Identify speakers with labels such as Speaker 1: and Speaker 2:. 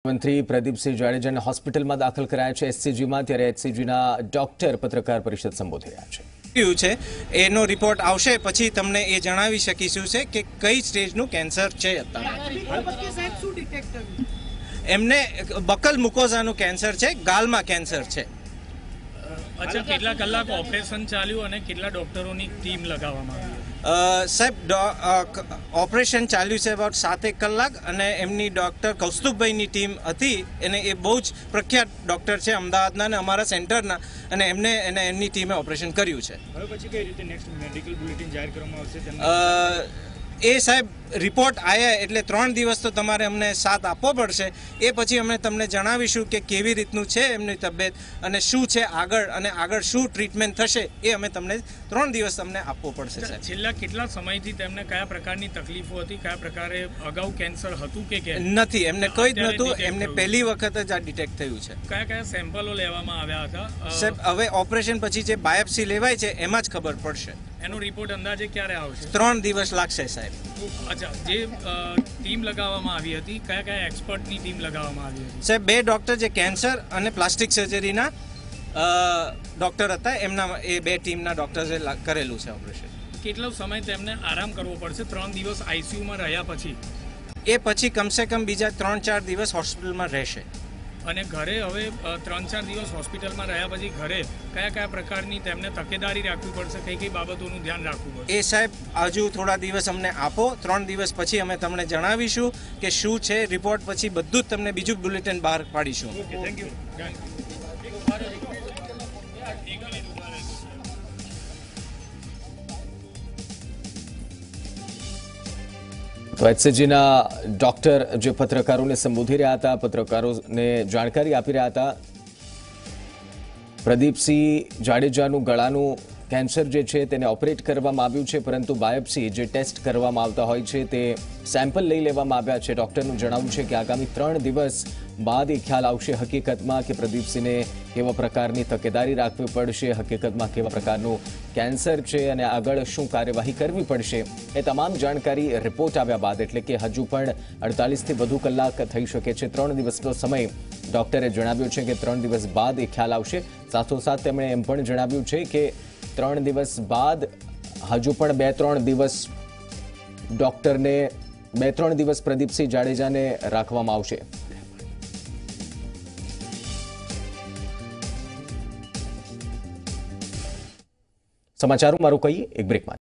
Speaker 1: મંત્રી પ્રદીપસિંહ જાડેજાને હોસ્પિટલમાં દાખલ કરાયા છે એસસીજીમાં। ત્યારે એસસીજીના ડોક્ટર પત્રકાર પરિષદ સંબોધી રહ્યા
Speaker 2: છે। એનો રિપોર્ટ આવશે પછી તમને એ જણાવી શકીશું છે કે કઈ સ્ટેજનું કેન્સર છે। એમને બકલ મુકોઝાનું કેન્સર છે, ગાલમાં કેન્સર છે।
Speaker 3: अच्छा, કેટલા કલાક ઓપરેશન ચાલ્યું અને કેટલા ડોક્ટરોની ટીમ લગાવવામાં આવી?
Speaker 2: સાહેબ, ઓપરેશન ચાલ્યું છે અબાઉટ 7 કલાક અને એમની ડૉક્ટર કૌસ્તુભભાઈની ટીમ હતી અને એ બહુ જ પ્રખ્યાત ડૉક્ટર છે અમદાવાદના અને અમારા સેન્ટરના, અને એમની ટીમે ઓપરેશન કર્યું છે।
Speaker 3: હવે પછી કઈ રીતે નેક્સ્ટ મેડિકલ બુલેટિન જાહેર કરવામાં આવશે?
Speaker 2: એ સાહેબ રિપોર્ટ આવ્યા એટલે 3 દિવસ તો તમારે અમને સાથ આપવો પડશે। એ પછી અમે તમને જણાવીશું કે કેવી રીતનું છે એમની તબિયત અને શું છે આગળ, અને આગળ શું ટ્રીટમેન્ટ થશે એ અમે તમને 3 દિવસ તમને આપવો પડશે। સાહેબ,
Speaker 3: છેલ્લા કેટલા સમયથી તેમને કયા પ્રકારની તકલીફો હતી, કયા પ્રકારે અગાઉ કેન્સર હતું કે કેમ?
Speaker 2: નથી, એમને કોઈ જ નહોતું, એમને પહેલી વખત જ આ ડિટેક્ટ થયું છે।
Speaker 3: કયા કયા સેમ્પલો લેવામાં આવ્યા હતા?
Speaker 2: સાહેબ, હવે ઓપરેશન પછી જે બાયોપ્સી લેવાય છે એમાં જ ખબર પડશે।
Speaker 3: એનો રિપોર્ટ અંદાજે ક્યારે આવશે?
Speaker 2: 3 દિવસ લાગશે સાહેબ।
Speaker 3: અચ્છા, જે ટીમ લગાવવામાં આવી હતી, કયા કયા એક્સપર્ટની ટીમ લગાવવામાં આવી હતી?
Speaker 2: સાહેબ, 2 ડૉક્ટર જે કેન્સર અને પ્લાસ્ટિક સર્જરીના ડૉક્ટર હતા, એમના એ 2 ટીમના ડૉક્ટર્સે કરેલું છે ઓપરેશન।
Speaker 3: કેટલો સમય તેમને આરામ કરવો પડશે 3 દિવસ આઈસીયુમાં રહ્યા પછી?
Speaker 2: એ પછી કમસે કમ બીજા 3-4 દિવસ હોસ્પિટલમાં રહેશે।
Speaker 3: અને ઘરે હવે 3-4 દિવસ હોસ્પિટલમાં રહ્યા પછી ઘરે કયા કયા પ્રકારની તેમને તકેદારી રાખવી પડશે, કઈ કઈ બાબતોનું ધ્યાન રાખવું પડશે?
Speaker 2: એ સાહેબ હજુ થોડા દિવસ અમને આપો, 3 દિવસ પછી અમે તમને જણાવીશું કે શું છે રિપોર્ટ, પછી બધું જ તમને બીજું બુલેટિન બહાર પાડીશું।
Speaker 3: Thank you.
Speaker 1: તો એસસીજીના ડોક્ટર જે પત્રકારોને સંબોધી રહ્યા હતા, પત્રકારોને જાણકારી આપી રહ્યા હતા, પ્રદીપસિંહ જાડેજાનું ગળાનું કેન્સર જે છે તેને ઓપરેટ કરવામાં આવ્યું છે, પરંતુ બાયોપ્સી જે ટેસ્ટ કરવામાં આવતા હોય છે તે સેમ્પલ લઈ લેવામાં આવ્યા છે। ડોક્ટરનું જણાવવું છે કે આગામી 3 દિવસ બાદ એ ખ્યાલ આવશે હકીકતમાં કે પ્રદીપસિંહને કેવા પ્રકારની તકેદારી રાખવી પડશે, હકીકતમાં કેવા પ્રકારનું કેન્સર છે અને આગળ શું કાર્યવાહી કરવી પડશે, એ તમામ જાણકારી રિપોર્ટ આવ્યા બાદ, એટલે કે હજુ પણ 48થી વધુ કલાક થઈ શકે છે, 3 દિવસનો સમય ડોક્ટરે જણાવ્યું છે કે 3 દિવસ બાદ એ ખ્યાલ આવશે। સાથોસાથ તેમણે એમ પણ જણાવ્યું છે કે 3 દિવસ બાદ હજુ પણ 2-3 દિવસ ડોક્ટરને 2-3 દિવસ પ્રદીપસિંહ જાડેજાને રાખવામાં આવશે। સમાચારોમાં રોકાઈએ એક બ્રેકમાં।